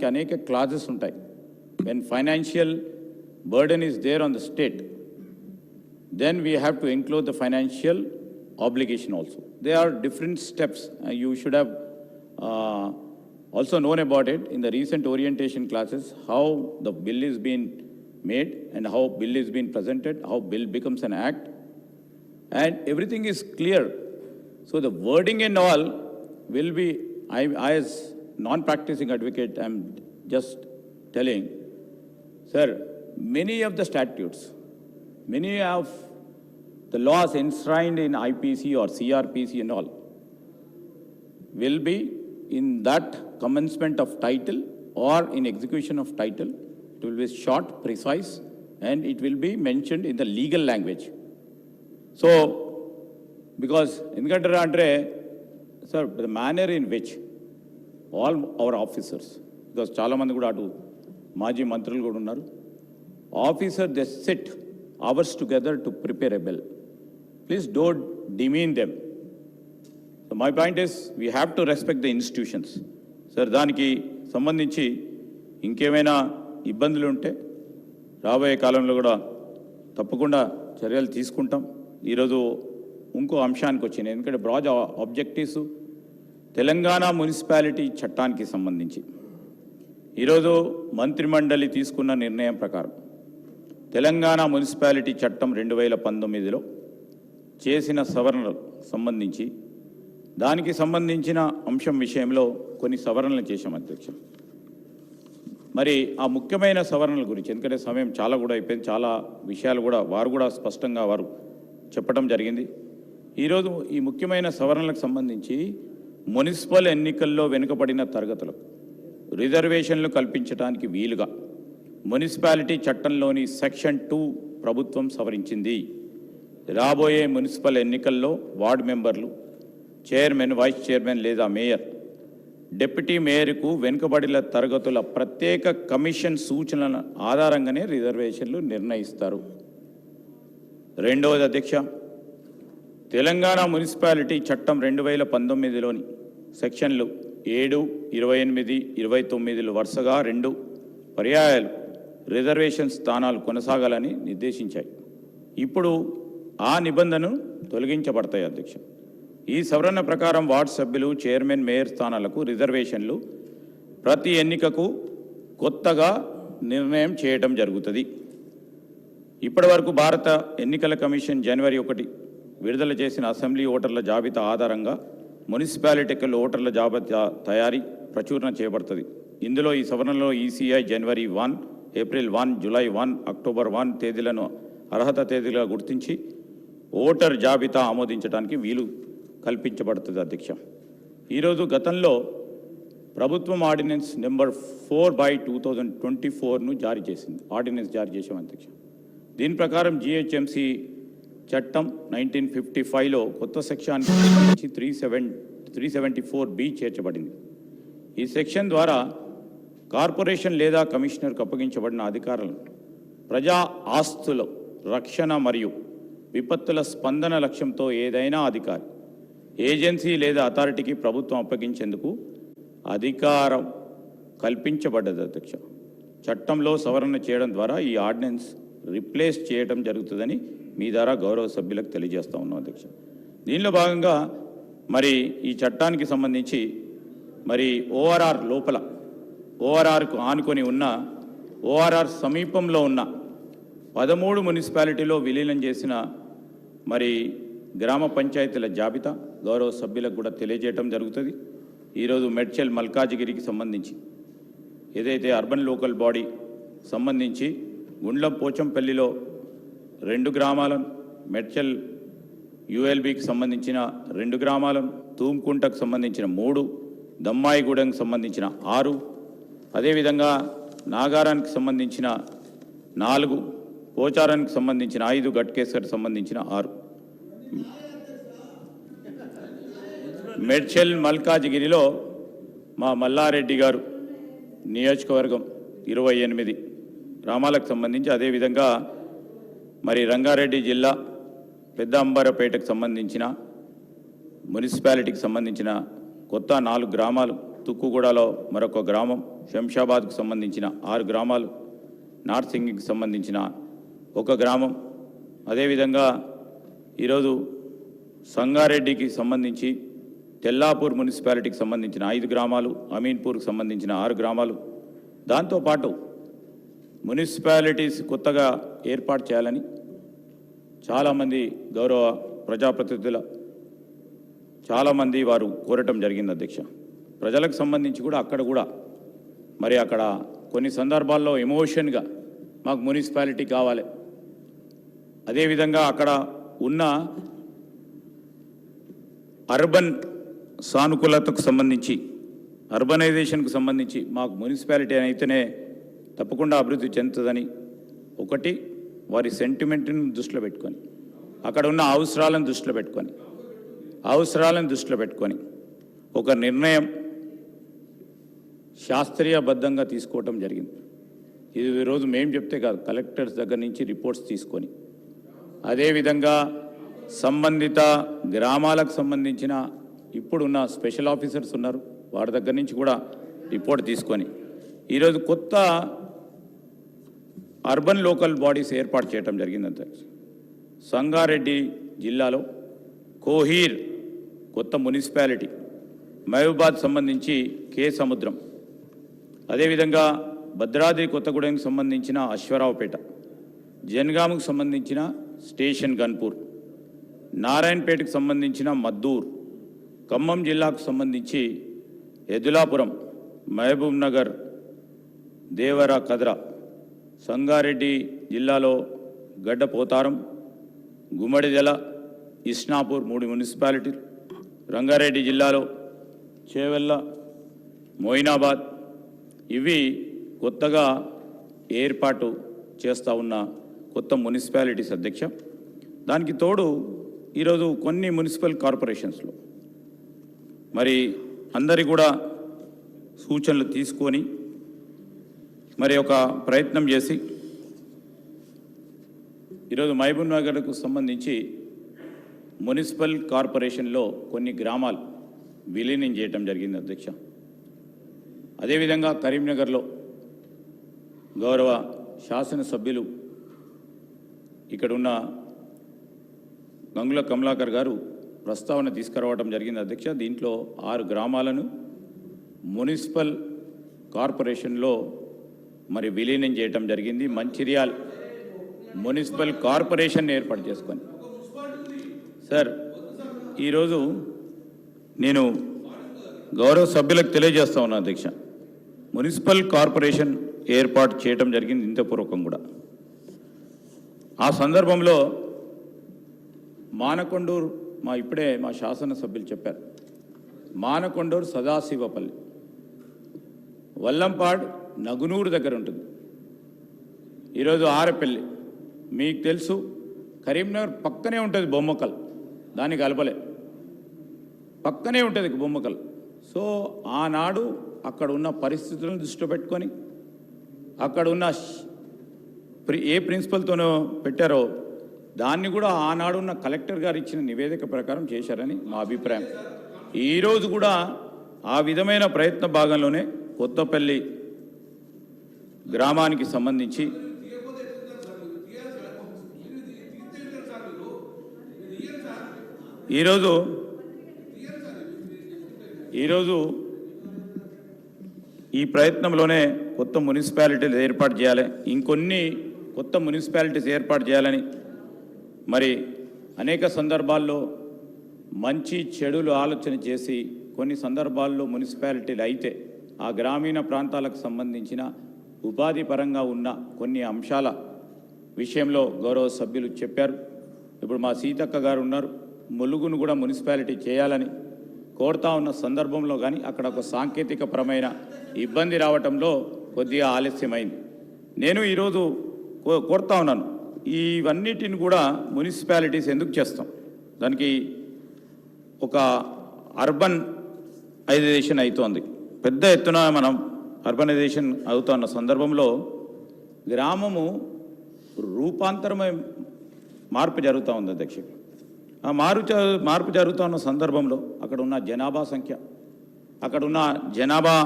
దానికి అనేక క్లాజెస్ ఉంటాయి. When financial burden is there on the state, then we have to include the financial obligation also. There are different steps. You should have also known about it in the recent orientation classes, how the bill is being made and how bill is being presented, how bill becomes an act, and everything is clear. So the wording and all will be, I as non-practicing advocate, I'm just telling, sir, many of the statutes, many of the laws enshrined in IPC or CRPC and all will be in that commencement of title or in execution of title. It will be short, precise, and it will be mentioned in the legal language. So, because in sir, the manner in which all our officers, because chala mandi kuda atu maji mantrulu kuda unnaru, officer, they sit hours together to prepare a bill. Please don't demean them. So my point is, we have to respect the institutions. Sir, దానికి సంబంధించి ఇంకేమైనా ఇబ్బందులు ఉంటే రాబోయే కాలంలో కూడా తప్పకుండా చర్యలు తీసుకుంటాం. ఈరోజు ఇంకో అంశానికి వచ్చింది, ఎందుకంటే బ్రాడ్ ఆబ్జెక్టివ్స్ తెలంగాణ మున్సిపాలిటీ చట్టానికి సంబంధించి ఈరోజు మంత్రిమండలి తీసుకున్న నిర్ణయం ప్రకారం తెలంగాణ మున్సిపాలిటీ చట్టం 2019లో చేసిన సవరణలకు సంబంధించి దానికి సంబంధించిన అంశం విషయంలో కొన్ని సవరణలు చేశాం అధ్యక్ష. మరి ఆ ముఖ్యమైన సవరణల గురించి, ఎందుకంటే సమయం చాలా కూడా అయిపోయింది, చాలా విషయాలు కూడా వారు కూడా స్పష్టంగా వారు చెప్పడం జరిగింది. ఈరోజు ఈ ముఖ్యమైన సవరణలకు సంబంధించి మున్సిపల్ ఎన్నికల్లో వెనుకబడిన తరగతులకు రిజర్వేషన్లు కల్పించడానికి వీలుగా మున్సిపాలిటీ చట్టంలోని సెక్షన్ 2 ప్రభుత్వం సవరించింది. రాబోయే మున్సిపల్ ఎన్నికల్లో వార్డు మెంబర్లు, చైర్మన్, వైస్ చైర్మన్ లేదా మేయర్, డిప్యూటీ మేయర్కు వెనుకబడిన తరగతుల ప్రత్యేక కమిషన్ సూచనల ఆధారంగానే రిజర్వేషన్లు నిర్ణయిస్తారు. రెండవది అధ్యక్ష, తెలంగాణ మున్సిపాలిటీ చట్టం 2019లోని సెక్షన్లు 7, 28, 29 వరుసగా 2 పర్యాయాలు రిజర్వేషన్ స్థానాలు కొనసాగాలని నిర్దేశించాయి. ఇప్పుడు ఆ నిబంధనను తొలగించబడతాయి అధ్యక్ష. ఈ సవరణ ప్రకారం వార్డు సభ్యులు, చైర్మన్, మేయర్ స్థానాలకు రిజర్వేషన్లు ప్రతి ఎన్నికకు కొత్తగా నిర్ణయం చేయడం జరుగుతుంది. ఇప్పటి వరకు భారత ఎన్నికల కమిషన్ జనవరి 1 విడుదల చేసిన అసెంబ్లీ ఓటర్ల జాబితా ఆధారంగా మున్సిపాలిటీల ఓటర్ల జాబితా తయారీ ప్రచురణ చేయబడుతుంది. ఇందులో ఈ సవరణలో ఈసీఐ జనవరి 1, ఏప్రిల్ 1, జూలై 1, అక్టోబర్ 1 తేదీలను అర్హత తేదీలుగా గుర్తించి ఓటర్ జాబితా ఆమోదించడానికి వీలు కల్పించబడుతుంది అధ్యక్ష. ఈరోజు గతంలో ప్రభుత్వం ఆర్డినెన్స్ నెంబర్ 4/2024ను జారీ చేసింది. ఆర్డినెన్స్ జారీ చేసాం అధ్యక్ష. దీని ప్రకారం జిహెచ్ఎంసీ చట్టం 1955లో కొత్త సెక్షన్కి 374B చేర్చబడింది. ఈ సెక్షన్ ద్వారా కార్పొరేషన్ లేదా కమిషనర్కు అప్పగించబడిన అధికారులను ప్రజా ఆస్తుల రక్షణ మరియు విపత్తుల స్పందన లక్ష్యంతో ఏదైనా అధికారి, ఏజెన్సీ లేదా అథారిటీకి ప్రభుత్వం అప్పగించేందుకు అధికారం కల్పించబడ్డది అధ్యక్ష. చట్టంలో సవరణ చేయడం ద్వారా ఈ ఆర్డినెన్స్ రిప్లేస్ చేయడం జరుగుతుందని మీ ద్వారా గౌరవ సభ్యులకు తెలియజేస్తూ ఉన్నాం అధ్యక్ష. దీనిలో భాగంగా మరి ఈ చట్టానికి సంబంధించి మరి ఓఆర్ఆర్ లోపల, ఓఆర్ఆర్కు ఆనుకొని ఉన్న, ఓఆర్ఆర్ సమీపంలో ఉన్న 13 మున్సిపాలిటీలో విలీనం చేసిన మరి గ్రామ పంచాయతీల జాబితా గౌరవ సభ్యులకు కూడా తెలియజేయడం జరుగుతుంది. ఈరోజు మెడ్చల్ మల్కాజిగిరికి సంబంధించి ఏదైతే అర్బన్ లోకల్ బాడీ సంబంధించి గుండ్లం పోచంపల్లిలో 2 గ్రామాలను, మెడ్చల్ యుఎల్బికి సంబంధించిన 2 గ్రామాలను, తూమ్కుంటకు సంబంధించిన 3, దమ్మాయిగూడెంకి సంబంధించిన 6, అదేవిధంగా నాగారానికి సంబంధించిన 4, పోచారానికి సంబంధించిన 5, గట్కేసర్కి సంబంధించిన 6. మెడ్చల్ మల్కాజిగిరిలో మా మల్లారెడ్డి గారు నియోజకవర్గం 28 గ్రామాలకు సంబంధించి, అదేవిధంగా మరి రంగారెడ్డి జిల్లా పెద్ద అంబరపేటకు సంబంధించిన మున్సిపాలిటీకి సంబంధించిన కొత్త 4 గ్రామాలు తుక్కుగూడలో మరొక గ్రామం, శంషాబాద్కు సంబంధించిన 6 గ్రామాలు, నార్త్ సింగికి సంబంధించిన 1 గ్రామం, అదేవిధంగా ఈరోజు సంగారెడ్డికి సంబంధించి తెల్లాపూర్ మున్సిపాలిటీకి సంబంధించిన 5 గ్రామాలు, అమీన్పూర్కి సంబంధించిన 6 గ్రామాలు, దాంతోపాటు మున్సిపాలిటీస్ కొత్తగా ఏర్పాటు చేయాలని చాలామంది గౌరవ ప్రజాప్రతినిధుల చాలామంది వారు కోరటం జరిగింది అధ్యక్ష. ప్రజలకు సంబంధించి కూడా అక్కడ కొన్ని సందర్భాల్లో ఎమోషన్గా మాకు మున్సిపాలిటీ కావాలి, అదేవిధంగా అక్కడ ఉన్న అర్బన్ సానుకూలతకు సంబంధించి, అర్బనైజేషన్కు సంబంధించి మాకు మున్సిపాలిటీ అయితేనే తప్పకుండా అభివృద్ధి చెందుతుందని ఒకటి వారి సెంటిమెంట్ని దృష్టిలో పెట్టుకొని, అక్కడ ఉన్న అవసరాలను దృష్టిలో పెట్టుకొని ఒక నిర్ణయం శాస్త్రీయబద్ధంగా తీసుకోవటం జరిగింది. ఇది ఈరోజు మేము చెప్తే కాదు, కలెక్టర్స్ దగ్గర నుంచి రిపోర్ట్స్ తీసుకొని, అదేవిధంగా సంబంధిత గ్రామాలకు సంబంధించిన ఇప్పుడున్న స్పెషల్ ఆఫీసర్స్ ఉన్నారు, వారి దగ్గర నుంచి కూడా రిపోర్ట్ తీసుకొని ఈరోజు కొత్త అర్బన్ లోకల్ బాడీస్ ఏర్పాటు చేయడం జరిగిందంట. సంగారెడ్డి జిల్లాలో కోహీర్ కొత్త మున్సిపాలిటీ, మహబూబాద్ సంబంధించి కే సముద్రం, అదేవిధంగా భద్రాద్రి కొత్తగూడెంకి సంబంధించిన అశ్వరావుపేట, జనగాముకు సంబంధించిన స్టేషన్ గన్పూర్, నారాయణపేటకు సంబంధించిన మద్దూర్, ఖమ్మం జిల్లాకు సంబంధించి ఎదులాపురం, మహబూబ్ నగర్, దేవర కద్రా, సంగారెడ్డి జిల్లాలో గడ్డపోతారం, గుమ్మడిదెల, ఇస్నాపూర్ 3 మున్సిపాలిటీలు, రంగారెడ్డి జిల్లాలో చేవెళ్ళ, మోయినాబాద్, ఇవి కొత్తగా ఏర్పాటు చేస్తూ ఉన్న కొత్త మున్సిపాలిటీస్ అధ్యక్ష. దానికి తోడు ఈరోజు కొన్ని మున్సిపల్ కార్పొరేషన్స్లో మరి అందరి కూడా సూచనలు తీసుకొని మరి ఒక ప్రయత్నం చేసి ఈరోజు మహబూబ్ నగర్కు సంబంధించి మున్సిపల్ కార్పొరేషన్లో కొన్ని గ్రామాలు విలీనం చేయటం జరిగింది అధ్యక్ష. అదేవిధంగా కరీంనగర్లో గౌరవ శాసనసభ్యులు ఇక్కడున్న గంగుల కమలాకర్ గారు ప్రస్తావన తీసుకురావడం జరిగింది అధ్యక్ష. దీంట్లో 6 గ్రామాలను మున్సిపల్ కార్పొరేషన్లో మరి విలీనం చేయటం జరిగింది. మంచిర్యాల మున్సిపల్ కార్పొరేషన్ ఏర్పాటు చేసుకొని సార్ ఈరోజు నేను గౌరవ సభ్యులకు తెలియజేస్తా ఉన్నా అధ్యక్ష, మున్సిపల్ కార్పొరేషన్ ఏర్పాటు చేయటం జరిగింది ఇంతపూర్వకం కూడా. ఆ సందర్భంలో మానకొండూరు ఇప్పుడే మా శాసనసభ్యులు చెప్పారు, మానకొండూరు సదాశివపల్లి, వల్లంపాడ్ నగునూరు దగ్గర ఉంటుంది. ఈరోజు ఆరపల్లి మీకు తెలుసు, కరీంనగర్ పక్కనే ఉంటుంది బొమ్మకల్, దానికి కలపలే, పక్కనే ఉంటుంది బొమ్మకల్. సో ఆనాడు అక్కడ ఉన్న పరిస్థితులను దృష్టిలో పెట్టుకొని అక్కడ ఉన్న ఏ ప్రిన్సిపల్తోనో పెట్టారో దాన్ని కూడా ఆనాడు ఉన్న కలెక్టర్ గారు ఇచ్చిన నివేదిక ప్రకారం చేశారని మా అభిప్రాయం. ఈరోజు కూడా ఆ విధమైన ప్రయత్న భాగంలోనే కొత్తపల్లి గ్రామానికి సంబంధించి ఈరోజు ఈ ప్రయత్నంలోనే కొత్త మున్సిపాలిటీలు ఏర్పాటు చేయాలి, ఇంకొన్ని కొత్త మున్సిపాలిటీస్ ఏర్పాటు చేయాలని మరి అనేక సందర్భాల్లో మంచి చెడులు ఆలోచన చేసి కొన్ని సందర్భాల్లో మున్సిపాలిటీలు అయితే ఆ గ్రామీణ ప్రాంతాలకు సంబంధించిన ఉపాధి పరంగా ఉన్న కొన్ని అంశాల విషయంలో గౌరవ సభ్యులు చెప్పారు. ఇప్పుడు మా సీతక్క గారు ఉన్నారు, ములుగును కూడా మున్సిపాలిటీ చేయాలని కోరుతా ఉన్న సందర్భంలో కానీ అక్కడ ఒక సాంకేతికపరమైన ఇబ్బంది రావటంలో కొద్దిగా ఆలస్యమైంది. నేను ఈరోజు కోరుతా ఉన్నాను, ఇవన్నిటిని కూడా మున్సిపాలిటీస్ ఎందుకు చేస్తాం, దానికి ఒక అర్బనైజేషన్ అవుతోంది, పెద్ద ఎత్తున మనం అర్బనైజేషన్ అవుతున్న సందర్భంలో గ్రామము రూపాంతరమై మార్పు జరుగుతూ ఉంది అధ్యక్ష. ఆ మార్పు జరుగుతున్న సందర్భంలో అక్కడ ఉన్న జనాభా సంఖ్య, అక్కడ ఉన్న జనాభా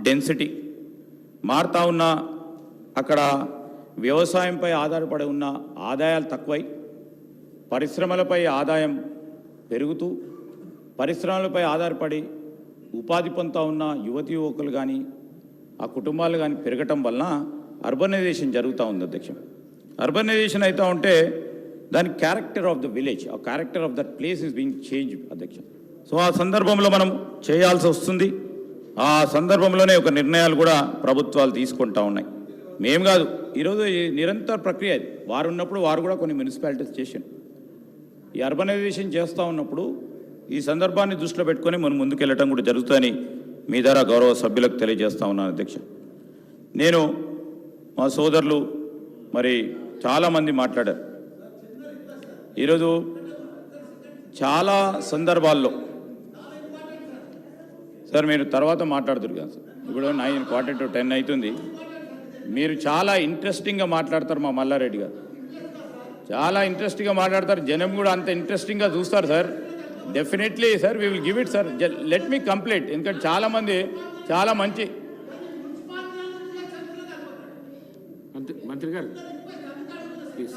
డెన్సిటీ మారుతా ఉన్న, అక్కడ వ్యవసాయంపై ఆధారపడి ఉన్న ఆదాయాలు తక్కువై పరిశ్రమలపై ఆదాయం పెరుగుతూ పరిశ్రమలపై ఆధారపడి ఉపాధి పొందుతూ ఉన్న యువతి యువకులు కానీ ఆ కుటుంబాలు కానీ పెరగటం వలన అర్బనైజేషన్ జరుగుతూ ఉంది అధ్యక్ష. అర్బనైజేషన్ అవుతూ ఉంటే దాని క్యారెక్టర్ ఆఫ్ ద విలేజ్, ఆ character of that place is being change అధ్యక్ష. సో ఆ సందర్భంలో మనం చేయాల్సి వస్తుంది. ఆ సందర్భంలోనే ఒక నిర్ణయాలు కూడా ప్రభుత్వాలు తీసుకుంటా ఉన్నాయి. మేం కాదు, ఈరోజు ఈ నిరంతర ప్రక్రియ. వారు ఉన్నప్పుడు వారు కూడా కొన్ని మున్సిపాలిటీస్ చేశారు. ఈ అర్బనైజేషన్ చేస్తూ ఉన్నప్పుడు ఈ సందర్భాన్ని దృష్టిలో పెట్టుకొని మనం ముందుకెళ్ళటం కూడా జరుగుతుందని మీ ద్వారా గౌరవ సభ్యులకు తెలియజేస్తూ ఉన్నాను అధ్యక్ష. నేను మా సోదరులు మరి చాలామంది మాట్లాడారు. ఈరోజు చాలా సందర్భాల్లో సార్ మీరు తర్వాత మాట్లాడుతున్నారు కదా సార్, ఇప్పుడు 9:45 అవుతుంది. మీరు చాలా ఇంట్రెస్టింగ్గా మాట్లాడతారు మా మల్లారెడ్డి గారు, చాలా ఇంట్రెస్టింగ్గా మాట్లాడతారు. జనం కూడా అంత ఇంట్రెస్టింగ్గా చూస్తారు sir. Definitely sir we will give it sir. Let me complete. ఎందుకంటే చాలామంది చాలా మంచి మంత్రి గారు ప్లీజ్.